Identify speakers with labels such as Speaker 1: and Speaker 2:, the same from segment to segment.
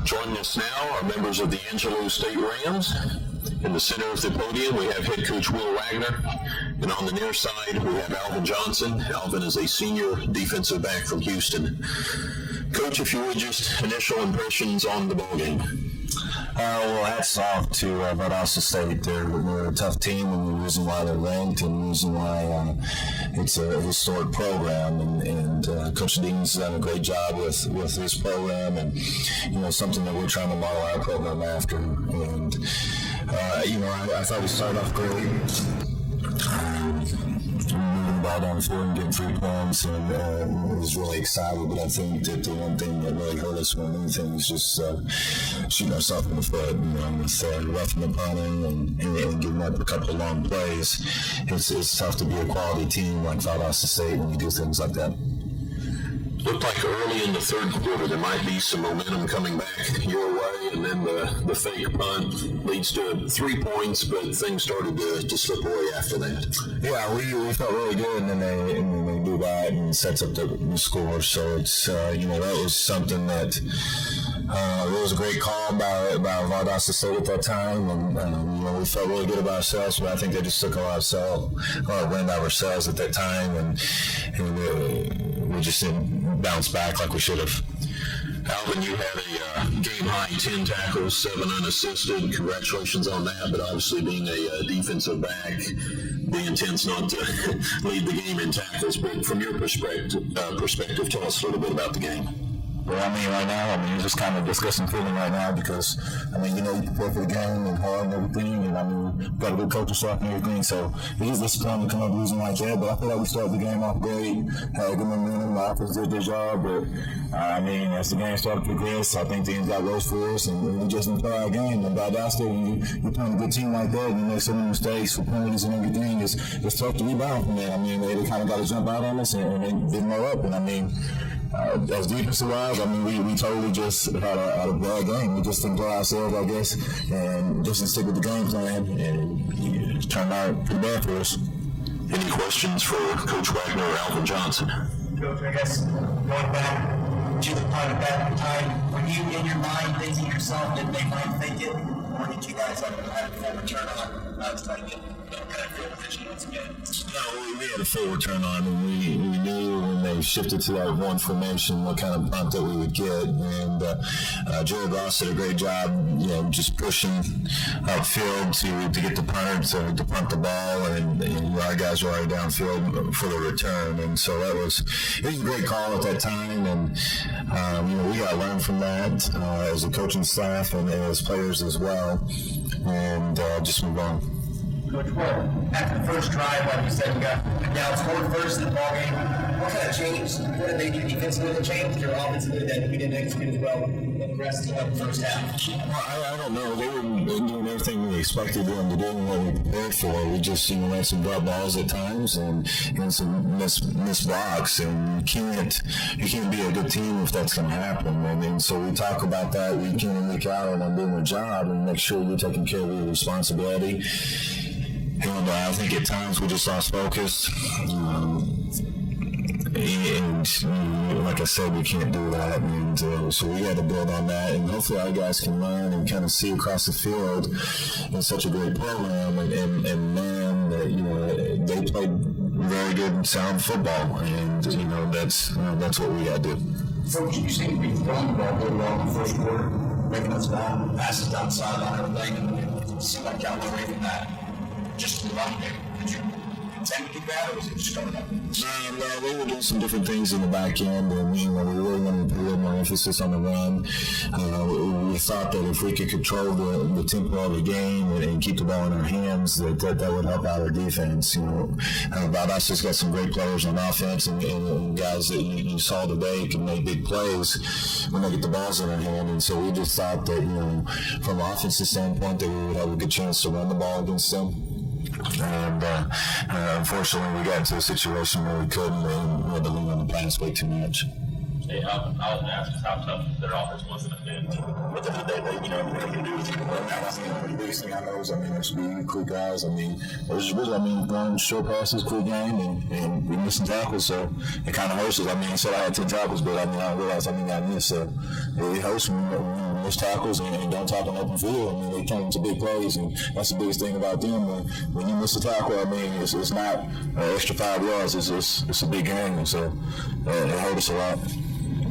Speaker 1: Joining us now are members of the Angelo State Rams. In the center of the podium, we have head coach Will Wagner. And on the near side, we have Alvin Johnson. Alvin is a senior defensive back from Houston. Coach, if you would, just initial impressions on the ballgame.
Speaker 2: Well, hats off to Valdosta State. They're a tough team, and the reason why they're ranked and the reason why it's a historic program. And Coach Dean's done a great job with this program, and something that we're trying to model our program after. And I thought we started off great. Moving the ball down the field and getting 3 points, and was really excited. But I think that the one thing that really hurt us more than anything was just shooting ourselves in the foot. With roughing the punting and giving up a couple of long plays, it's tough to be a quality team like Valdosta State when you do things like that.
Speaker 1: Looked like early in the third quarter there might be some momentum coming back your way, and then the fake punt leads to 3 points, but things started to slip away after that.
Speaker 2: Yeah, we felt really good, and then they do that and sets up the score. So it's that was something that it was a great call by Valdosta State at that time, and we felt really good about ourselves, but I think they just took a lot of wind out of ourselves at that time, and we just didn't bounce back like we should have.
Speaker 1: Alvin, you had a game-high 10 tackles, 7 unassisted. Congratulations on that, but obviously being a defensive back, the intent's not to lead the game in tackles. But from your perspective, tell us a little bit about the game.
Speaker 2: Well, right now, you're just kind of discussing feeling right now because, you prepare for the game and hard and everything, and, we've got a good coaching staff and everything, so it's just disappointing to come up losing like that, but I feel like we started the game off great, had good momentum, the offense did their job, but, as the game started to progress, I think things got worse for us, and we just didn't play our game, and Valdosta, when you're playing a good team like that, and you make so many mistakes for penalties and everything, it's tough to rebound from that. They kind of got to jump out on us, and they didn't know up, and as defensive-wise, we totally just had a bad game. We just didn't play ourselves, I guess, and just didn't stick with the game plan, and it turned out pretty bad for us.
Speaker 1: Any questions for Coach Wagner or Alvin Johnson?
Speaker 3: Coach, I guess going back to the part of that time, were you in your mind thinking yourself that they might think it, or did you guys have a full return on? I was trying to get kind of field position once again.
Speaker 2: No, we had a full return on, and we knew when they shifted to that one formation what kind of punt that we would get. And Jared Ross did a great job, just pushing upfield to get the punter to punt the ball, and our guys were already downfield for the return. And so it was a great call at that time, and we got to learn from that as a coaching staff and as players as well, and just move on.
Speaker 3: Coach, after the first drive, like you said, you got down scored first in the ball game. What kind of changed? What did they do defensively that changed, or offensively that we didn't execute as well in the rest of the first half?
Speaker 2: Well, I don't know. They were doing everything we expected them to do and what we prepared for. We just ran some drop balls at times and some missed blocks, and you can't be a good team if that's going to happen. And so we talk about that week in and week out, and I'm doing my job and make sure we're taking care of your responsibility. And I think at times we just lost focus. And like I said, we can't do that. And so we got to build on that. And hopefully our guys can learn and kind of see across the field in such a great program. And man, they played very good and sound football. And, that's what we got to do.
Speaker 3: So you seem to be throwing the ball really well in the first quarter, breaking us down, passes down the sideline and everything. And it seemed like y'all were away from that. Just the run there. Did you intend to do that, or was it just coming up?
Speaker 2: No, we were doing some different things in the back end, and we really wanted to put a little more emphasis on the run. We thought that if we could control the tempo of the game and keep the ball in our hands, that would help out our defense. Valdosta's got some great players on offense, and guys that you saw today can make big plays when they get the balls in their hand. And so we just thought that, from an offensive standpoint, that we would have a good chance to run the ball against them. And unfortunately, we got into a situation where we couldn't, and we had to lean on the pass way too much.
Speaker 4: Hey, I was going to ask how tough their offense was in the end.
Speaker 2: But the day, what they can do is the biggest thing I know is, there should be quick guys. There's really, one short passes, quick game, and we missing tackles, so it kind of hurts us. I said I had 10 tackles, but I realized I missed, so it hurts when miss tackles and don't tackle open field. I mean, they turn into big plays, and that's the biggest thing about them. When you miss a tackle, I mean, it's not an extra 5 yards. It's a big game, and so it hurt us a lot.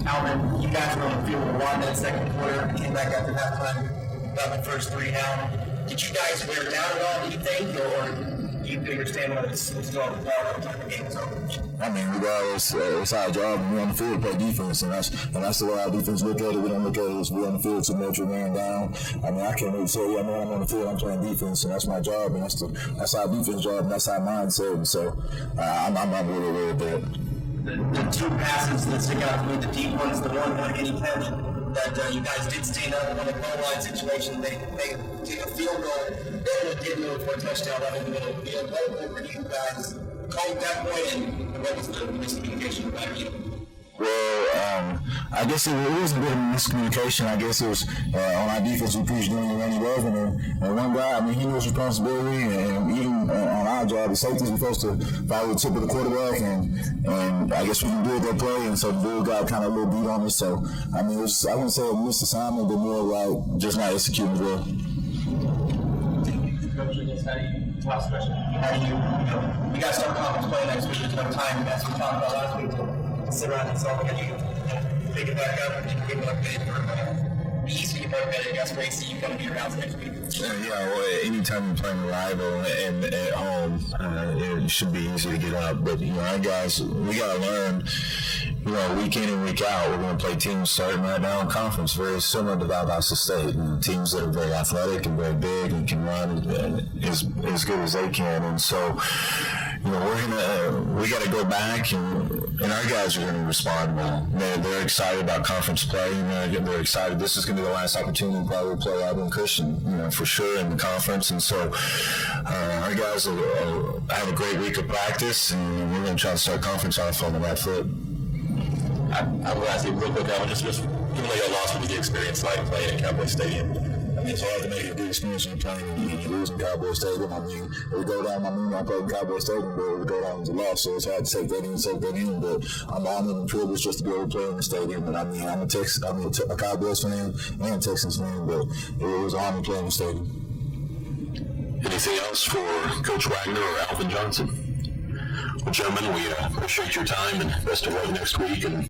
Speaker 3: Alvin, you guys were on the field a lot in that second quarter, came back after halftime, got the first 3 down. Did you guys wear down at all, do you think, or do you figure stamina is still on the ball every time the game's over?
Speaker 2: I mean, regardless, it's our job. We're on the field to play defense, and that's the way our defense look at it. We don't look at it as we're on the field to make your man down. I mean, I can't really say, yeah, man, I'm on the field, I'm playing defense, and that's my job, and that's our defense job, and that's our mindset. And so I'm really aware of that.
Speaker 3: The 2 passes that stick out to me, the deep ones, the one like any catch that you guys did stand up on a goal line situation. They take a field goal, they didn't move for a touchdown right in the middle of the field. What were you guys calling that point, and what was the miscommunication about you?
Speaker 2: Well, I guess it was a bit of miscommunication. I guess it was on our defense. We preached doing the run he was, and one guy, I mean, he knows responsibility, and even on our job, the safeties were supposed to follow the tip of the quarterback, and I guess we can do it that play, and so the dude got kind of a little beat on us. So, I mean, I wouldn't say a missed assignment, but more like just not executing well.
Speaker 4: Last question.
Speaker 3: How do you guys start conference play next week? There's no time, as we talked about last week, to sit around and solve it. You pick it back up and get motivated for easy motivated against Racy. You come to your house next week.
Speaker 2: Well, anytime you're playing a rival and at home, it should be easy to get up. But, our guys, we got to learn, week in and week out, we're going to play teams starting right now in conference, very similar to Valdosta State. Teams that are very athletic and very big and can run as good as they can. And so, we got to go back, and our guys are going to respond well. They're excited about conference play, and they're excited. This is going to be the last opportunity to probably play Auburn Christian, for sure in the conference. And so our guys will have a great week of practice, and we're going to try to start conference off on the right foot.
Speaker 5: I'm going to ask you real quick, Alvin, just even though you lost, what did the experience like playing in Cowboy Stadium?
Speaker 2: I mean, it's hard to make a good experience when you're playing and losing Cowboy Stadium. I mean, we go down, I played in Cowboy Stadium, but we go down as a loss, so it's hard to take that in, but I'm honored and privileged just to be able to play in the stadium. And I mean, I'm a Cowboys fan and a Texans fan, but it was an honor playing in the stadium.
Speaker 1: Anything else for Coach Wagner or Alvin Johnson? Well, gentlemen, we appreciate your time and best of luck next week. And